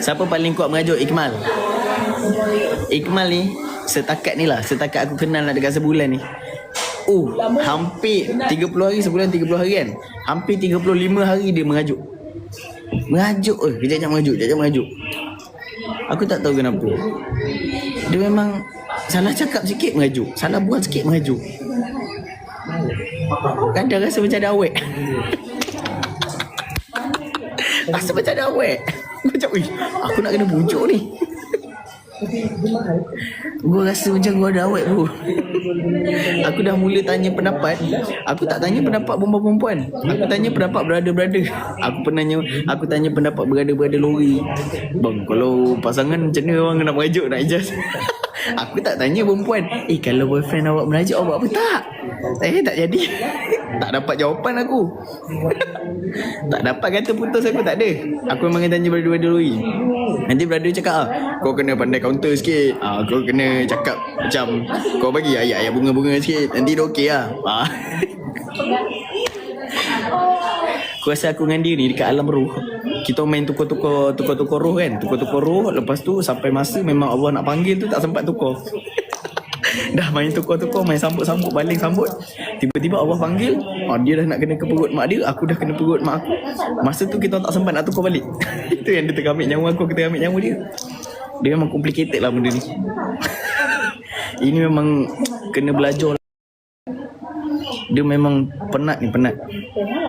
Siapa paling kuat merajuk? Ikmal. Ikmal ni setakat aku kenal nak dekat sebulan ni. Hampir 30 hari sebulan, 30 hari kan. Hampir 35 hari dia merajuk. Kejap-kejap merajuk. Aku tak tahu kenapa. Dia memang salah cakap sikit merajuk, salah buat sikit merajuk. Kadang rasa macam ada awet. Rasa macam ada awet. Macam, aku nak kena pujuk ni. Gua rasa macam gua ada awet bro. Aku dah mula tanya pendapat. Aku tak tanya pendapat perempuan. Aku tanya pendapat brother-brother. Aku tanya pendapat brother-brother lori. Bang, kalau pasangan macam mana orang nak merajuk, nak adjust? Aku tak tanya perempuan. Kalau boyfriend awak merajuk, awak apa tak? Tak jadi. Tak dapat jawapan aku. Tak dapat kata putus, aku tak ada. Aku memang tanya brother-brother lori. Nanti brother cakap, kau kena pandai counter sikit. Kau kena cakap macam, kau bagi ayat-ayat bunga-bunga sikit. Nanti dia okey lah. Aku rasa aku dengan dia ni dekat alam roh. Kita main tukar-tukar roh kan. Tukar-tukar roh. Lepas tu sampai masa memang Allah nak panggil tu tak sempat tukar. Dah main tukar-tukar, main sambut-sambut, baling sambut. Tiba-tiba Allah panggil, dia dah nak kena ke perut mak dia, aku dah kena perut mak aku. Masa tu kita tak sempat nak tukar balik. Itu yang dia tengah ambil nyawa aku tengah ambil nyawa dia. Dia memang complicated lah benda ni. Ini memang kena belajar. Dia memang penat.